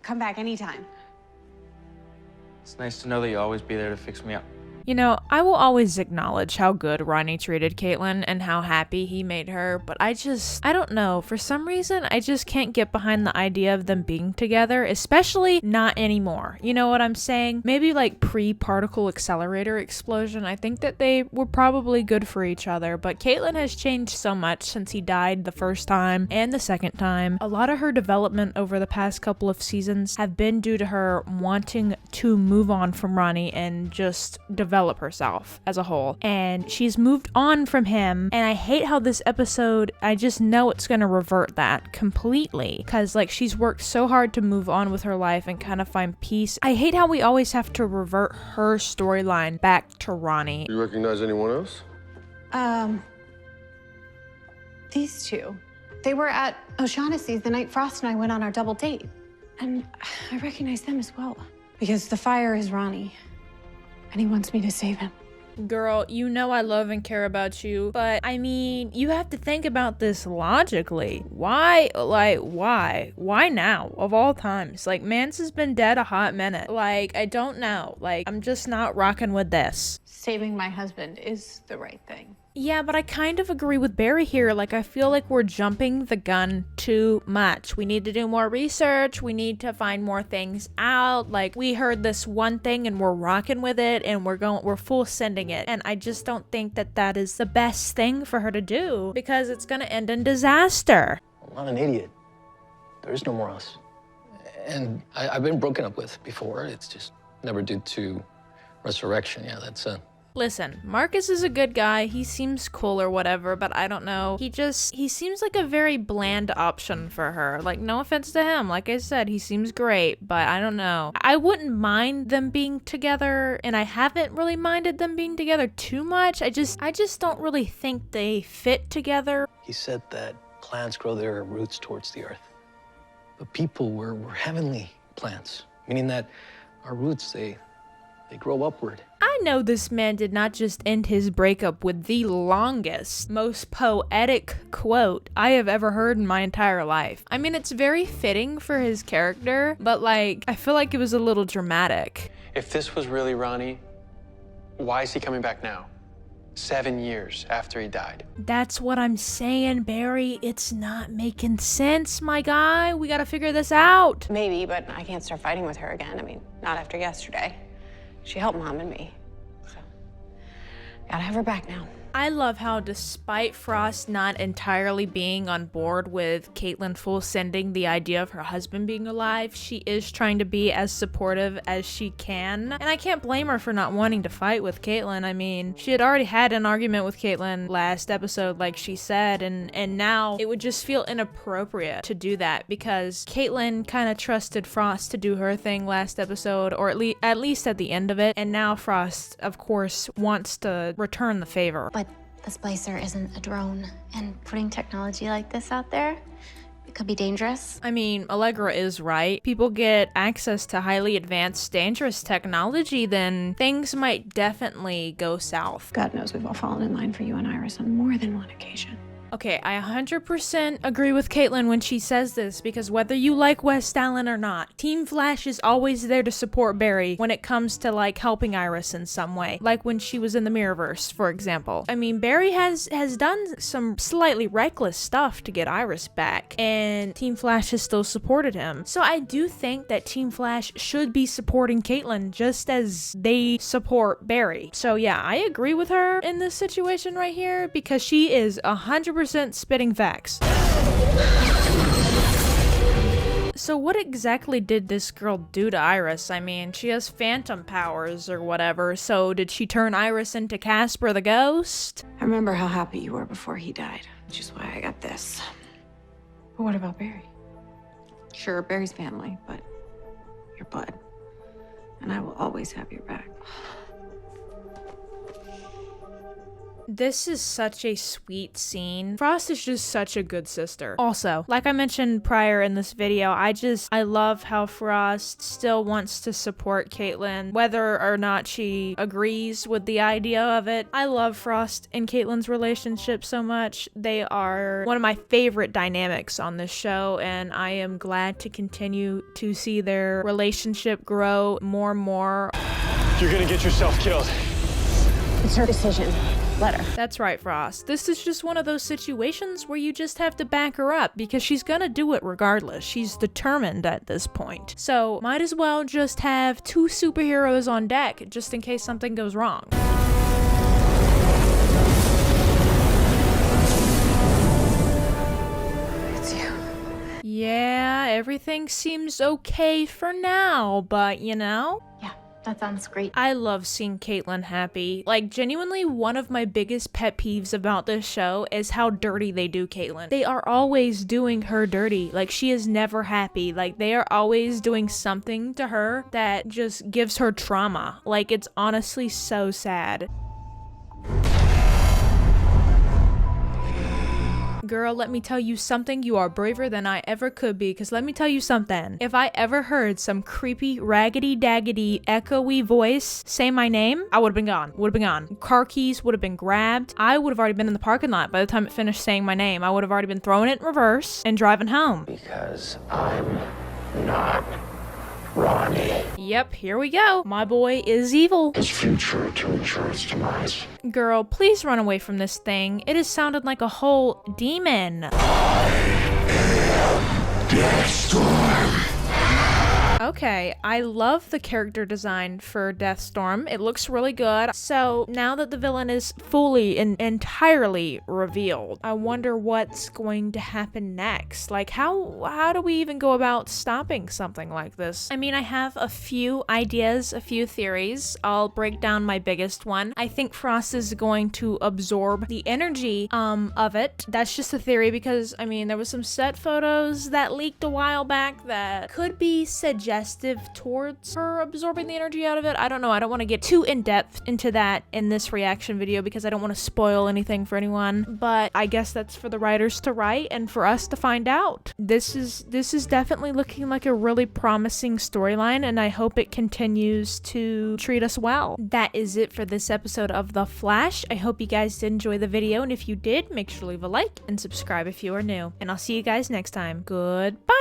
come back anytime. It's nice to know that you'll always be there to fix me up. You know, I will always acknowledge how good Ronnie treated Caitlin and how happy he made her, but I don't know, for some reason, I just can't get behind the idea of them being together, especially not anymore. You know what I'm saying? Maybe like pre-particle accelerator explosion, I think that they were probably good for each other, but Caitlin has changed so much since he died the first time and the second time. A lot of her development over the past couple of seasons have been due to her wanting to move on from Ronnie and just develop herself as a whole, and she's moved on from him, and I hate how this episode, I just know it's gonna revert that completely, because like she's worked so hard to move on with her life and kind of find peace. I hate how we always have to revert her storyline back to Ronnie. You recognize anyone else? These two. They were at O'Shaughnessy's the night Frost and I went on our double date. And I recognize them as well. Because the fire is Ronnie. And he wants me to save him. Girl, you know I love and care about you, but I mean, you have to think about this logically. Why? Like, why? Why now, of all times? Like, Mance has been dead a hot minute. Like, I don't know. Like, I'm just not rocking with this. Saving my husband is the right thing. Yeah, but I kind of agree with Barry here. Like, I feel like we're jumping the gun too much. We need to do more research. We need to find more things out. Like, we heard this one thing and we're rocking with it and we're full sending it. And I just don't think that that is the best thing for her to do because it's gonna end in disaster. I'm not an idiot. There is no more us. And I've been broken up with before. It's just never due to resurrection. Yeah, that's Listen, Marcus is a good guy. He seems cool or whatever, but I don't know. He seems like a very bland option for her. Like, no offense to him. Like I said, he seems great, but I don't know. I wouldn't mind them being together, and I haven't really minded them being together too much. I just don't really think they fit together. He said that plants grow their roots towards the earth. But people were heavenly plants, meaning that our roots, they grow upward. I know this man did not just end his breakup with the longest, most poetic quote I have ever heard in my entire life. I mean, it's very fitting for his character, but like, I feel like it was a little dramatic. If this was really Ronnie, why is he coming back now? 7 years after he died. That's what I'm saying, Barry. It's not making sense, my guy. We gotta figure this out. Maybe, but I can't start fighting with her again. I mean, not after yesterday. She helped Mom and me, so gotta have her back now. I love how despite Frost not entirely being on board with Caitlin full sending the idea of her husband being alive, she is trying to be as supportive as she can. And I can't blame her for not wanting to fight with Caitlin. I mean, she had already had an argument with Caitlin last episode, like she said, and now it would just feel inappropriate to do that because Caitlin kind of trusted Frost to do her thing last episode, or at least at the end of it, and now Frost, of course, wants to return the favor. But the Splicer isn't a drone, and putting technology like this out there, it could be dangerous. I mean, Allegra is right. People get access to highly advanced, dangerous technology, then things might definitely go south. God knows we've all fallen in line for you and Iris on more than one occasion. Okay, I 100% agree with Caitlin when she says this, because whether you like West Allen or not, Team Flash is always there to support Barry when it comes to, like, helping Iris in some way. Like when she was in the Mirrorverse, for example. I mean, Barry has done some slightly reckless stuff to get Iris back, and Team Flash has still supported him. So I do think that Team Flash should be supporting Caitlin just as they support Barry. So yeah, I agree with her in this situation right here, because she is 100% spitting facts. So what exactly did this girl do to Iris? I mean, she has phantom powers or whatever, so did she turn Iris into Casper the Ghost? I remember how happy you were before he died, which is why I got this. But what about Barry? Sure, Barry's family, but your blood. And I will always have your back. This is such a sweet scene. Frost is just such a good sister. Also, like I mentioned prior in this video, I love how Frost still wants to support Caitlyn, whether or not she agrees with the idea of it. I love Frost and Caitlyn's relationship so much. They are one of my favorite dynamics on this show, and I am glad to continue to see their relationship grow more and more. You're gonna get yourself killed. It's her decision. Let her. That's right, Frost. This is just one of those situations where you just have to back her up because she's gonna do it regardless. She's determined at this point. So might as well just have 2 superheroes on deck just in case something goes wrong. It's you. Yeah, everything seems okay for now, but you know? Yeah, that sounds great. I love seeing Caitlyn happy. Like, genuinely, one of my biggest pet peeves about this show is how dirty they do Caitlyn. They are always doing her dirty. Like, she is never happy. Like, they are always doing something to her that just gives her trauma. Like, it's honestly so sad. Girl, let me tell you something. You are braver than I ever could be, because let me tell you something. If I ever heard some creepy, raggedy, daggedy, echoey voice say my name, I would have been gone. Would have been gone. Car keys would have been grabbed. I would have already been in the parking lot by the time it finished saying my name. I would have already been throwing it in reverse and driving home. Because I'm not Ronnie. Yep, here we go. My boy is evil. His future to ensure its demise. Girl, please run away from this thing. It has sounded like a whole demon. Deathstorm. Okay, I love the character design for Deathstorm. It looks really good. So now that the villain is fully and entirely revealed, I wonder what's going to happen next. Like, how do we even go about stopping something like this? I mean, I have a few ideas, a few theories. I'll break down my biggest one. I think Frost is going to absorb the energy of it. That's just a theory because, I mean, there was some set photos that leaked a while back that could be suggestive towards her absorbing the energy out of it. I don't know. I don't want to get too in-depth into that in this reaction video because I don't want to spoil anything for anyone, but I guess that's for the writers to write and for us to find out. This is definitely looking like a really promising storyline, and I hope it continues to treat us well. That is it for this episode of The Flash. I hope you guys did enjoy the video, and if you did, make sure to leave a like and subscribe if you are new. And I'll see you guys next time. Goodbye!